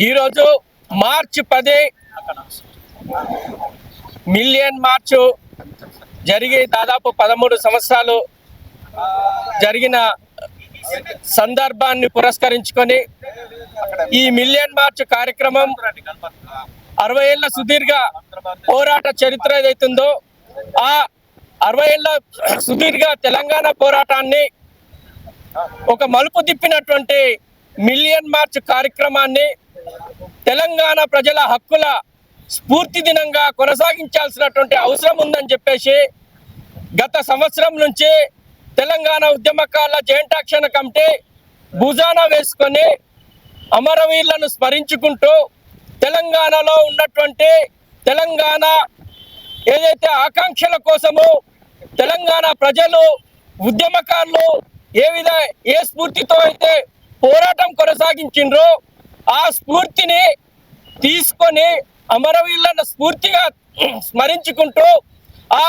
ఈరోజు మార్చి 10 మిలియన్ మార్చు జరిగి దాదాపు 13 సంవత్సరాలు జరిగిన సందర్భాన్ని పురస్కరించుకొని ఈ మిలియన్ మార్చ్ కార్యక్రమం 60 ఏళ్ల సుదీర్ఘ పోరాట చరిత్ర ఏదైతుందో ఆ 60 ఏళ్ల సుదీర్ఘ తెలంగాణ పోరాటాన్ని ఒక మలుపు తిప్పినటువంటి మిలియన్ మార్చ్ కార్యక్రమాన్ని తెలంగాణ ప్రజల హక్కుల స్ఫూర్తి దినంగా కొనసాగించాల్సినటువంటి అవసరం ఉందని చెప్పేసి గత సంవత్సరం నుంచి తెలంగాణ ఉద్యమకారుల జాయింట్ యాక్షన్ కమిటీ భుజాన వేసుకొని అమరవీరులను స్మరించుకుంటూ తెలంగాణలో ఉన్నటువంటి తెలంగాణ ఏదైతే ఆకాంక్షల కోసము తెలంగాణ ప్రజలు ఉద్యమకారులు ఏ స్ఫూర్తితో అయితే పోరాటం కొనసాగించిండ్రో ఆ స్ఫూర్తిని తీసుకొని అమరవీరులను స్ఫూర్తిగా స్మరించుకుంటూ ఆ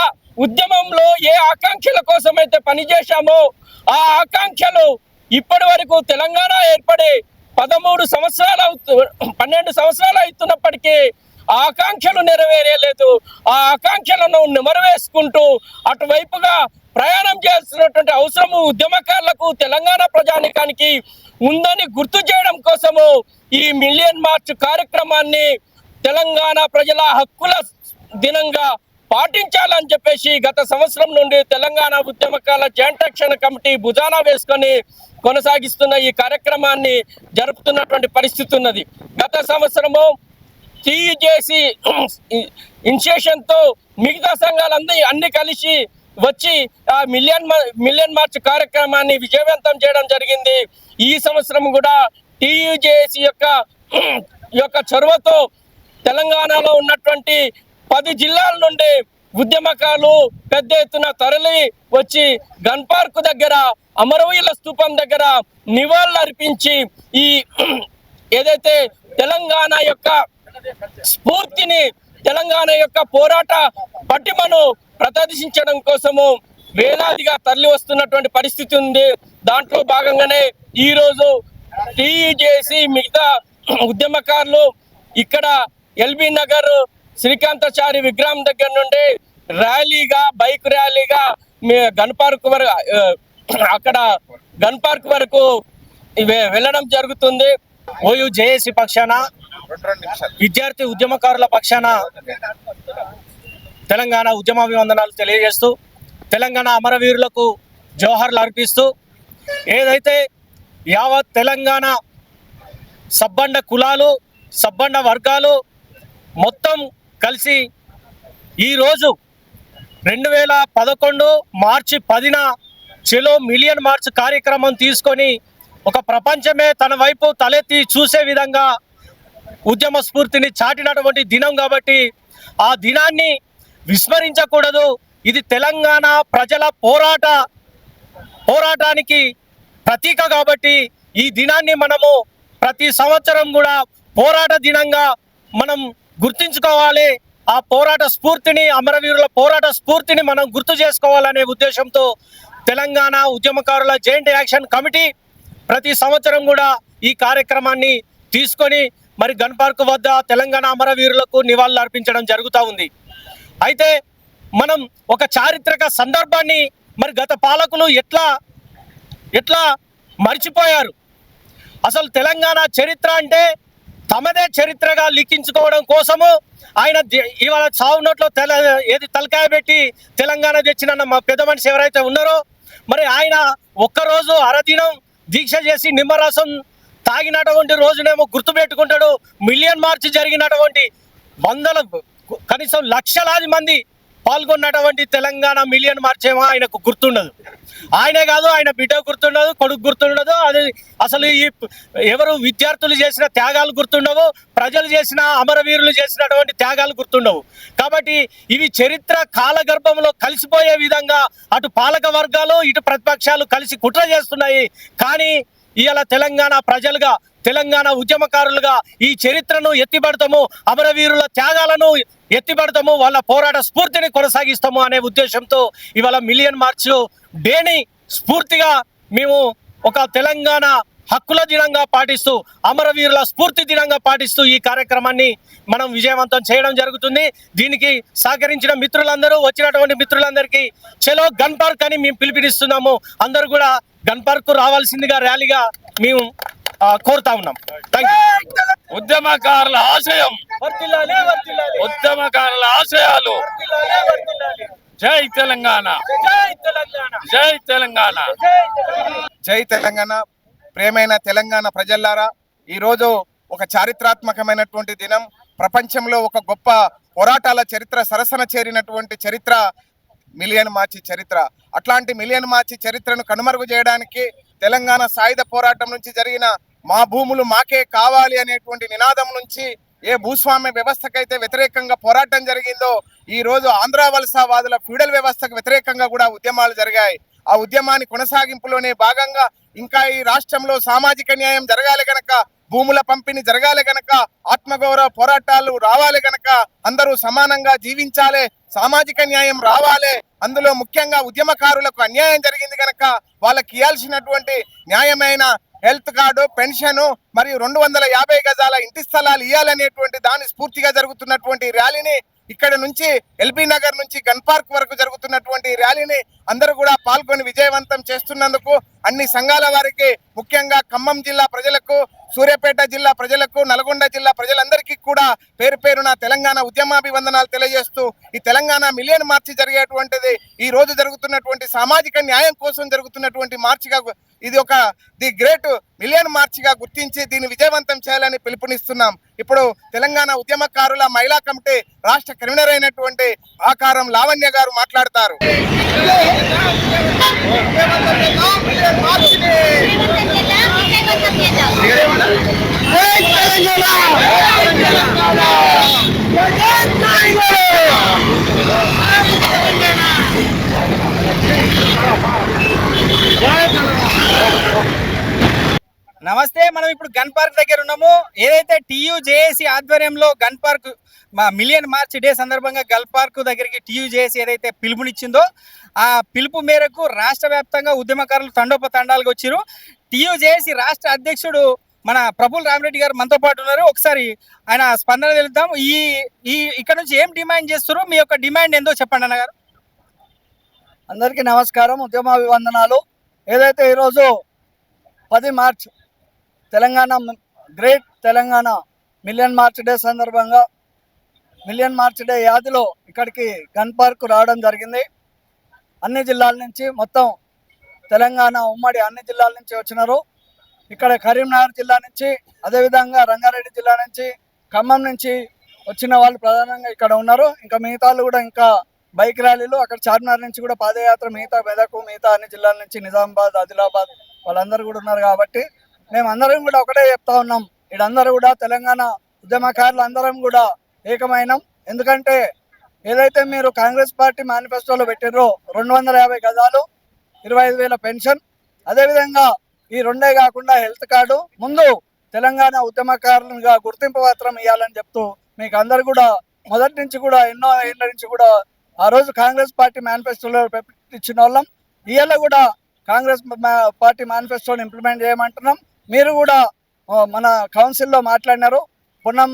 ఉద్యమంలో ఏ ఆకాంక్షల కోసం అయితే పనిచేశామో ఆ ఆకాంక్షలు ఇప్పటి వరకు తెలంగాణ ఏర్పడి 12 సంవత్సరాలు అవుతున్నప్పటికీ ఆ ఆకాంక్షలు నెరవేరలేదు. ఆ ఆకాంక్షలను నెరవేర్చుకుంటూ అటువైపుగా ప్రయాణం చేయాల్సినటువంటి అవసరము ఉద్యమకారులకు తెలంగాణ ప్రజానికానికి ఉందని గుర్తు చేయడం కోసము ఈ మిలియన్ మార్చ్ కార్యక్రమాన్ని తెలంగాణ ప్రజల హక్కుల దినంగా పాటించాలని చెప్పేసి గత సంవత్సరం నుండి తెలంగాణ ఉద్యమకారుల జాయింట్ యాక్షన్ కమిటీ భుజాన వేసుకొని కొనసాగిస్తున్న ఈ కార్యక్రమాన్ని జరుపుతున్నటువంటి పరిస్థితి ఉన్నది. గత సంవత్సరము టీజేసీ ఇనిషియేషన్తో మిగతా సంఘాలన్నీ కలిసి వచ్చి ఆ మిలియన్ మార్చ్ కార్యక్రమాన్ని విజయవంతం చేయడం జరిగింది. ఈ సంవత్సరం కూడా టీజేసీ యొక్క చొరవతో తెలంగాణలో ఉన్నటువంటి 10 జిల్లాల నుండి ఉద్యమకారులు పెద్ద ఎత్తున తరలి వచ్చి గన్ పార్క్ దగ్గర అమరవీరుల స్తూపం దగ్గర నివాళులు అర్పించి ఈ ఏదైతే తెలంగాణ యొక్క స్ఫూర్తిని తెలంగాణ యొక్క పోరాట పటిమను ప్రదర్శించడం కోసము వేలాదిగా తరలి వస్తున్నటువంటి పరిస్థితి ఉంది. దాంట్లో భాగంగానే ఈరోజు టీజేసీ మిగతా ఉద్యమకారులు ఇక్కడ ఎల్బీ నగర్ శ్రీకాంతాచారి విగ్రహం దగ్గర నుండి బైక్ ర్యాలీగా గన్ పార్క్ వరకు అక్కడ గన్ పార్క్ వరకు వెళ్ళడం జరుగుతుంది. ఓయూ జేఏసీ పక్షాన విద్యార్థి ఉద్యమకారుల పక్షాన తెలంగాణ ఉద్యమాభివందనాలు తెలియజేస్తూ తెలంగాణ అమరవీరులకు జోహార్లు అర్పిస్తూ ఏదైతే యావత్ తెలంగాణ సబ్బండ కులాలు సబ్బండ వర్గాలు మొత్తం కలిసి ఈరోజు 2011 మార్చి 10న చెలో మిలియన్ మార్చ్ కార్యక్రమం తీసుకొని ఒక ప్రపంచమే తన వైపు తలెత్తి చూసే విధంగా ఉద్యమ స్ఫూర్తిని చాటినటువంటి దినం కాబట్టి ఆ దినాన్ని విస్మరించకూడదు. ఇది తెలంగాణ ప్రజల పోరాటానికి ప్రతీక కాబట్టి ఈ దినాన్ని మనము ప్రతి సంవత్సరం కూడా పోరాట దినంగా మనం గుర్తించుకోవాలి. ఆ పోరాట స్ఫూర్తిని అమరవీరుల పోరాట స్ఫూర్తిని మనం గుర్తు చేసుకోవాలనే ఉద్దేశంతో తెలంగాణ ఉద్యమకారుల జాయింట్ యాక్షన్ కమిటీ ప్రతి సంవత్సరం కూడా ఈ కార్యక్రమాన్ని తీసుకొని మరి గన్ పార్క్ వద్ద తెలంగాణ అమరవీరులకు నివాళులు అర్పించడం జరుగుతూ ఉంది. అయితే మనం ఒక చారిత్రక సందర్భాన్ని మరి గత పాలకులు ఎట్లా మర్చిపోయారు. అసలు తెలంగాణ చరిత్ర అంటే తమదే చరిత్రగా లిఖించుకోవడం కోసము ఆయన ఇవాళ చావు నోట్లో తలకాయ పెట్టి తెలంగాణ తెచ్చిన మా పెద్ద మనిషి ఎవరైతే ఉన్నారో మరి ఆయన ఒక్కరోజు అరదినం దీక్ష చేసి నిమ్మరసం తాగినటువంటి రోజునేమో గుర్తుపెట్టుకుంటాడు. మిలియన్ మార్చ్ జరిగినటువంటి కనీసం లక్షలాది మంది పాల్గొన్నటువంటి తెలంగాణ మిలియన్ మార్చ్ ఏమో ఆయనకు గుర్తుండదు. ఆయనే కాదు ఆయన బిడ్డ గుర్తుండదు, కొడుకు గుర్తుండదు. అది అసలు ఈ ఎవరు విద్యార్థులు చేసిన త్యాగాలు గుర్తుండవు, ప్రజలు చేసిన అమరవీరులు చేసినటువంటి త్యాగాలు గుర్తుండవు. కాబట్టి ఇవి చరిత్ర కాలగర్భంలో కలిసిపోయే విధంగా అటు పాలక వర్గాలు ఇటు ప్రతిపక్షాలు కలిసి కుట్ర చేస్తున్నాయి. కానీ ఇవాళ తెలంగాణ ప్రజలుగా తెలంగాణ ఉద్యమకారులుగా ఈ చరిత్రను ఎత్తిపడతాము, అమరవీరుల త్యాగాలను ఎత్తిపడతాము, వాళ్ళ పోరాట స్ఫూర్తిని కొనసాగిస్తాము అనే ఉద్దేశంతో ఇవాళ మిలియన్ మార్చ్ డేని స్ఫూర్తిగా మేము ఒక తెలంగాణ హక్కుల దినంగా పాటిస్తూ అమరవీరుల స్ఫూర్తి దినంగా పాటిస్తూ ఈ కార్యక్రమాన్ని మనం విజయవంతం చేయడం జరుగుతుంది. దీనికి సహకరించిన మిత్రులందరూ, వచ్చినటువంటి మిత్రులందరికీ చలో గన్ పార్క్ అని మేము పిలుపునిస్తున్నాము. అందరూ కూడా గన్ పార్క్ రావాల్సిందిగా ర్యాలీగా మేము కోరుతా ఉన్నాం. ఉద్యమకారుల ఆశయం, ఉద్యమకారుల ఆశయాలు. జై తెలంగాణ, జై తెలంగాణ, జై తెలంగాణ. ప్రియమైన తెలంగాణ ప్రజల్లారా, ఈరోజు ఒక చారిత్రాత్మకమైనటువంటి దినం. ప్రపంచంలో ఒక గొప్ప పోరాటాల చరిత్ర సరసన చేరినటువంటి చరిత్ర మిలియన్ మార్చి చరిత్ర. అట్లాంటి మిలియన్ మార్చి చరిత్రను కనుమరుగు చేయడానికి తెలంగాణ సాయుధ పోరాటం నుంచి జరిగిన మా భూములు మాకే కావాలి అనేటువంటి నినాదం నుంచి ఏ భూస్వామ్య వ్యవస్థకైతే వ్యతిరేకంగా పోరాటం జరిగిందో, ఈ రోజు ఆంధ్ర వలసవాదుల ఫ్యూడల్ వ్యవస్థకు వ్యతిరేకంగా కూడా ఉద్యమాలు జరిగాయి. ఆ ఉద్యమాన్ని కొనసాగింపులోనే భాగంగా ఇంకా ఈ రాష్ట్రంలో సామాజిక న్యాయం జరగాలి గనక, భూముల పంపిణీ జరగాలి గనక, ఆత్మగౌరవ పోరాటాలు రావాలి గనక, అందరూ సమానంగా జీవించాలి, సామాజిక న్యాయం రావాలి. అందులో ముఖ్యంగా ఉద్యమకారులకు అన్యాయం జరిగింది గనక వాళ్ళకి ఇవ్వాల్సినటువంటి న్యాయమైన హెల్త్ కార్డు, పెన్షన్ మరియు 250 గజాల ఇంటి స్థలాలు ఇవ్వాలనేటువంటి దాని స్ఫూర్తిగా జరుగుతున్నటువంటి ర్యాలీని, ఇక్కడ నుంచి ఎల్బీ నగర్ నుంచి గన్ పార్క్ వరకు జరుగుతున్నటువంటి ర్యాలీని అందరూ కూడా పాల్గొని విజయవంతం చేస్తున్నందుకు అన్ని సంఘాల వారికి, ముఖ్యంగా ఖమ్మం జిల్లా ప్రజలకు, సూర్యాపేట జిల్లా ప్రజలకు, నల్గొండ జిల్లా ప్రజలందరికీ కూడా పేరు పేరున తెలంగాణ ఉద్యమాభివందనాలు తెలియజేస్తూ, ఈ తెలంగాణ మిలియన్ మార్చి జరిగేటువంటిది ఈ రోజు జరుగుతున్నటువంటి సామాజిక న్యాయం కోసం జరుగుతున్నటువంటి మార్చిగా, ఇది ఒక ది గ్రేట్ మిలియన్ మార్చిగా గుర్తించి దీన్ని విజయవంతం చేయాలని పిలుపునిస్తున్నాం. ఇప్పుడు తెలంగాణ ఉద్యమకారుల మహిళా కమిటీ రాష్ట్ర కన్వీనర్ అయినటువంటి ఆకారం లావణ్య గారు మాట్లాడతారు. నమస్తే. మనం ఇప్పుడు గన్ పార్క్ దగ్గర ఉన్నాము. ఏదైతే టీయూజేఏసీ ఆధ్వర్యంలో గన్ పార్క్ మా మిలియన్ మార్చ్ డే సందర్భంగా గన్ పార్క్ దగ్గరికి టీయూజేఏసీ ఏదైతే పిలుపునిచ్చిందో ఆ పిలుపు మేరకు రాష్ట్ర వ్యాప్తంగా ఉద్యమకారులు తండోపతండాలుగా వచ్చారు. టీయూజేఏసీ రాష్ట్ర అధ్యక్షుడు మన ప్రభుల్ రామిరెడ్డి గారు మనతో పాటు ఉన్నారు. ఒకసారి ఆయన స్పందన తెలుద్దాం. ఈ ఇక్కడ నుంచి ఏం డిమాండ్ చేస్తారో, మీ యొక్క డిమాండ్ ఏందో చెప్పండి అన్నగారు. అందరికీ నమస్కారం, ఉద్యమాభివందనాలు. ఏదైతే ఈరోజు 10 March Telangana great Telangana million March day సందర్భంగా మిలియన్ మార్చ్ డే యాదిలో ఇక్కడికి గన్ పార్క్ రావడం జరిగింది. అన్ని జిల్లాల నుంచి, మొత్తం తెలంగాణ ఉమ్మడి అన్ని జిల్లాల నుంచి వచ్చినారు. ఇక్కడ కరీంనగర్ జిల్లా నుంచి, అదేవిధంగా రంగారెడ్డి జిల్లా నుంచి, ఖమ్మం నుంచి వచ్చిన వాళ్ళు ప్రధానంగా ఇక్కడ ఉన్నారు. ఇంకా మిగతాలు కూడా ఇంకా బైక్ ర్యాలీలు, అక్కడ చార్మినార్ నుంచి కూడా పాదయాత్ర, మిగతా మెదకు, మిగతా అన్ని జిల్లాల నుంచి, నిజామాబాద్, ఆదిలాబాద్ వాళ్ళందరూ కూడా ఉన్నారు. కాబట్టి మేమందరం కూడా ఒకటే చెప్తా ఉన్నాం, వీళ్ళందరూ కూడా తెలంగాణ ఉద్యమకారులు అందరం కూడా ఏకమైనం. ఎందుకంటే ఏదైతే మీరు కాంగ్రెస్ పార్టీ మేనిఫెస్టోలో పెట్టినరో 250 గజాలు, 25,000 పెన్షన్, అదేవిధంగా ఈ రెండే కాకుండా హెల్త్ కార్డు, ముందు తెలంగాణ ఉద్యమకారులుగా గుర్తింపు పత్రం ఇవ్వాలని చెప్తూ మీకు అందరు కూడా మొదటి నుంచి కూడా ఎన్నో ఏళ్ళ నుంచి కూడా ఆ రోజు కాంగ్రెస్ పార్టీ మేనిఫెస్టోలో ఇచ్చిన వాళ్ళం. ఇవాళ కూడా కాంగ్రెస్ పార్టీ మేనిఫెస్టోని ఇంప్లిమెంట్ చేయమంటున్నాం. మీరు కూడా మన కౌన్సిల్లో మాట్లాడినారు, పొన్నం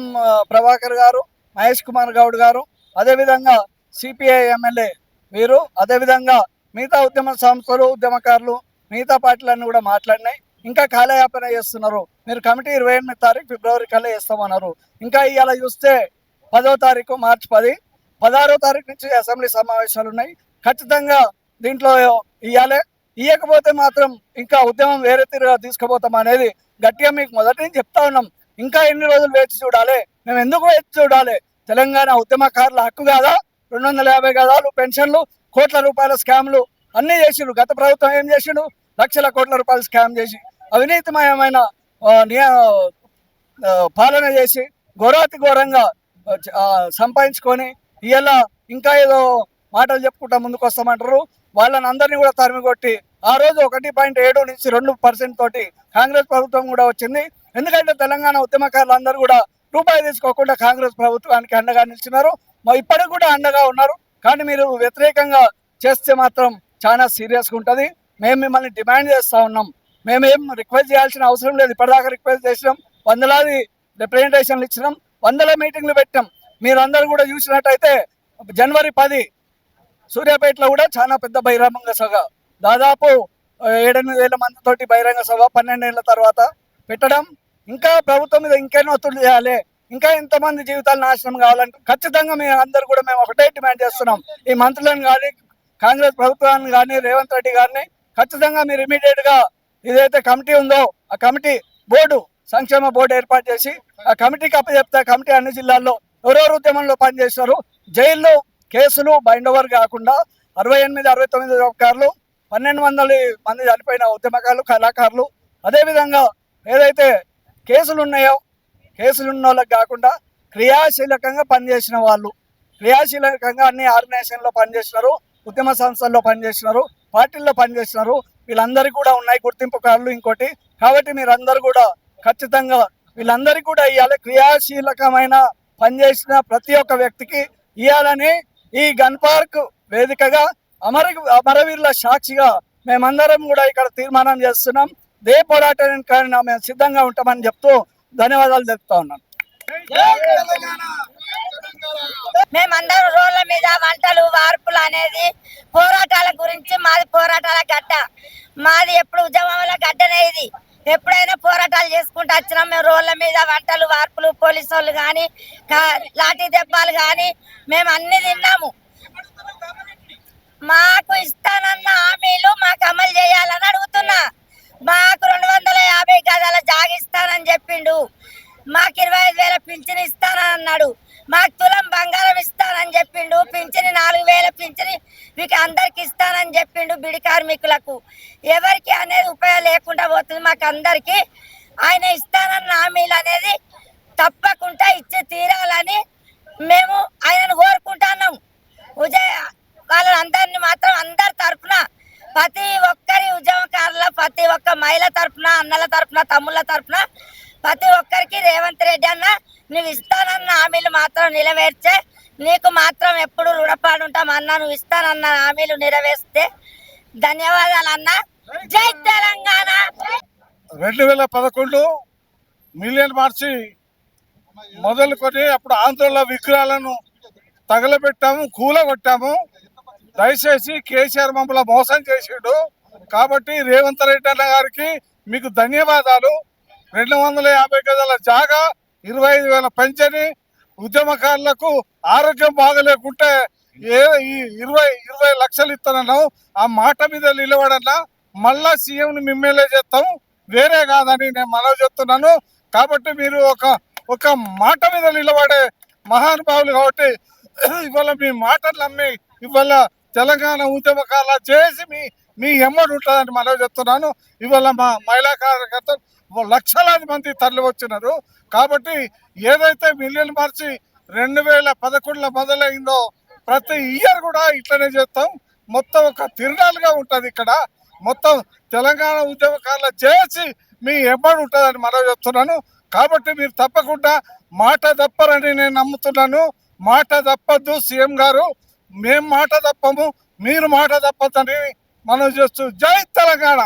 ప్రభాకర్ గారు, మహేష్ కుమార్ గౌడ్ గారు, అదేవిధంగా సిపిఐ ఎమ్మెల్యే వీరు, అదేవిధంగా మిగతా ఉద్యమ సంస్థలు, ఉద్యమకారులు, మిగతా పార్టీలన్నీ కూడా మాట్లాడినాయి. ఇంకా కాలయాపన చేస్తున్నారు. మీరు కమిటీ 28 తారీఖు ఫిబ్రవరి కల్లా చేస్తామన్నారు. ఇంకా ఇవాళ చూస్తే 10వ తారీఖు మార్చి 10, 16వ తారీఖు నుంచి అసెంబ్లీ సమావేశాలు ఉన్నాయి. ఖచ్చితంగా దీంట్లో ఇవ్వాలి. ఇవ్వకపోతే మాత్రం ఇంకా ఉద్యమం వేరే తీరుగా తీసుకుపోతాం అనేది గట్టిగా మీకు మొదటి నుంచి చెప్తా ఉన్నాం. ఇంకా ఎన్ని రోజులు వేచి చూడాలి? మేము ఎందుకు వేచి చూడాలి? తెలంగాణ ఉద్యమకారుల హక్కు కాదా? 250 గజాలు, పెన్షన్లు, కోట్ల రూపాయల స్కామ్లు అన్నీ చేసిండు. గత ప్రభుత్వం ఏం చేసిండు? లక్షల కోట్ల రూపాయలు స్కామ్ చేసి అవినీతిమయమైన పాలన చేసి ఘోరాతి ఘోరంగా సంపాదించుకొని ఇవాళ ఇంకా ఏదో మాటలు చెప్పుకుంటా ముందుకు వస్తామంటారు. వాళ్ళని అందరినీ కూడా తరిమి కొట్టి ఆ రోజు 1.7 నుంచి 2% తోటి కాంగ్రెస్ ప్రభుత్వం కూడా వచ్చింది. ఎందుకంటే తెలంగాణ ఉద్యమకారులు అందరూ కూడా రూపాయి తీసుకోకుండా కాంగ్రెస్ ప్రభుత్వానికి అండగా నిలిచినారు. ఇప్పటికి కూడా అండగా ఉన్నారు. కానీ మీరు వ్యతిరేకంగా చేస్తే మాత్రం చాలా సీరియస్గా ఉంటుంది. మేము మిమ్మల్ని డిమాండ్ చేస్తూ ఉన్నాం, మేమేం రిక్వెస్ట్ చేయాల్సిన అవసరం లేదు. ఇప్పటిదాకా రిక్వెస్ట్ చేసినాం, వందలాది రిప్రజెంటేషన్లు ఇచ్చినాం, వందల మీటింగ్లు పెట్టాం. మీరందరూ కూడా చూసినట్టయితే జనవరి 10 సూర్యాపేటలో కూడా చాలా పెద్ద బహిరంగ సభ, దాదాపు 7-8 వేల మందితోటి బహిరంగ సభ 12 ఏళ్ల తర్వాత పెట్టడం. ఇంకా ప్రభుత్వం మీద ఇంకెన్నో ఒత్తిడి చేయాలి, ఇంకా ఎంతమంది జీవితాలు నాశనం కావాలంటే ఖచ్చితంగా మేము అందరూ కూడా మేము ఒకటే డిమాండ్ చేస్తున్నాం. ఈ మంత్రులను కానీ, కాంగ్రెస్ ప్రభుత్వాన్ని కానీ, రేవంత్ రెడ్డి గారిని ఖచ్చితంగా మీరు ఇమీడియట్ గా ఏదైతే కమిటీ ఉందో ఆ కమిటీ బోర్డు, సంక్షేమ బోర్డు ఏర్పాటు చేసి ఆ కమిటీకి అప్పచెప్తే కమిటీ అన్ని జిల్లాల్లో ఎవరెవరు ఉద్యమంలో పనిచేస్తారు, జైల్లో కేసులు బైండ్ ఓవర్ కాకుండా 68-69 ఉద్యమకారులు, 1200 మంది చనిపోయిన ఉద్యమకారులు, కళాకారులు, అదేవిధంగా ఏదైతే కేసులు ఉన్నాయో కేసులు ఉన్న వాళ్ళకి కాకుండా క్రియాశీలకంగా పనిచేసిన వాళ్ళు, క్రియాశీలకంగా అన్ని ఆర్గనైజేషన్లో పనిచేసినారు, ఉద్యమ సంస్థల్లో పనిచేసినారు, పార్టీల్లో పనిచేసినారు, వీళ్ళందరికీ కూడా ఉన్నాయి గుర్తింపు కార్డులు. ఇంకోటి కాబట్టి మీరందరూ కూడా ఖచ్చితంగా వీళ్ళందరికీ కూడా ఇవ్వాలి. క్రియాశీలకమైన పనిచేసిన ప్రతి ఒక్క వ్యక్తికి ఇవ్వాలని ఈ గన్ పార్క్ వేదికగా అమరవీరుల సాక్షిగా మేమందరం కూడా ఇక్కడ తీర్మానం చేస్తున్నాం. దే పోరాటానికి మేము సిద్ధంగా ఉంటామని చెప్తూ ధన్యవాదాలు తెలుపుతా ఉన్నాను. మేమందరం రోడ్ల మీద వంటలు వార్పులు అనేది పోరాటాల గురించి, మాది పోరాటాల గడ్డ, మాది ఎప్పుడు ఉద్యమాల గడ్డనే. ఇది ఎప్పుడైనా పోరాటాలు చేసుకుంటూ వచ్చినాం. మేము రోడ్ల మీద వంటలు వార్పులు, పోలీసు వాళ్ళు కానీ, లాఠీ దెబ్బలు కానీ మేము అన్ని తిన్నాము. మాకు ఇస్తానన్న హామీలు మాకు అమలు చేయాలని అడుగుతున్నా. మాకు 250 గజాల జాగిస్తానని చెప్పిండు, మాకు 25,000 పింఛన్ ఇస్తానని అన్నాడు, మాకు తులం బంగారం ఇస్తానని చెప్పిండు, పింఛని 4,000 పింఛని మీకు అందరికి ఇస్తానని చెప్పిండు. బిడి కార్మికులకు ఎవరికి అనేది ఉపయోగం లేకుండా పోతుంది. మాకు అందరికి ఆయన ఇస్తానన్న హామీలు అనేది తప్పకుండా ఇచ్చి తీరాలని మేము ఆయనను కోరుకుంటున్నాం. వాళ్ళందరినీ మాత్రం అందరి తరఫున, ప్రతి ఒక్కరి ఉద్యమకారుల, ప్రతి ఒక్క మహిళ తరఫున, అన్నల తరఫున, తమ్ముళ్ళ తరఫున ప్రతి ఒక్కరికి రేవంత్ రెడ్డి అన్న నువ్వు ఇస్తానన్న హామీలు మాత్రం నెరవేర్చే, నీకు మాత్రం ఎప్పుడు రుణపడి ఉంటాం అన్న. నువ్వు ఇస్తానన్న హామీలు నెరవేర్స్తే ధన్యవాదాలు అన్న. జై తెలంగాణ. 2011 మిలియన్ మార్చి మొదలుకొని అప్పుడు ఆంధ్రలో విగ్రహాలను తగలబెట్టాము, కూలగొట్టాము. దయచేసి కేసీఆర్ మమ్మల్ని మోసం చేసిండు కాబట్టి రేవంత్ రెడ్డి అన్న గారికి మీకు ధన్యవాదాలు. 250 గజాల జాగా, 25,000 పెంచని, ఉద్యమకారులకు ఆరోగ్యం బాగలేకుంటే ఈ 20 లక్షలు ఇస్తానన్నావు. ఆ మాట మీద నిలబడన్నా మళ్ళా సీఎంని మిమ్మల్నే చేస్తాం, వేరే కాదని నేను మనవి చెప్తున్నాను. కాబట్టి మీరు ఒక మాట మీద నిలబడే మహానుభావులు కాబట్టి ఇవాళ మీ మాటలు నమ్మి ఇవాళ తెలంగాణ ఉద్యమకారుల చేసి మీ ఎమ్మడి ఉంటుందని మనవి చెప్తున్నాను. ఇవాళ మా మహిళా కార్యకర్తలు లక్షలాది మంది తరలి వచ్చినారు. కాబట్టి ఏదైతే మిలియన్ మార్చి 2011లో మొదలైందో ప్రతి ఇయర్ కూడా ఇట్లనే చేస్తాం. మొత్తం ఒక తిరణాలుగా ఉంటుంది ఇక్కడ. మొత్తం తెలంగాణ ఉద్యమకారులు చేసి మీ ఎమ్మడి ఉంటుందని మనవి చెప్తున్నాను. కాబట్టి మీరు తప్పకుండా మాట తప్పరని నేను నమ్ముతున్నాను. మాట తప్పద్దు సీఎం గారు, మేం మాట తప్పము, మీరు మాట తప్పదని మనం చేస్తూ జై తెలంగాణ.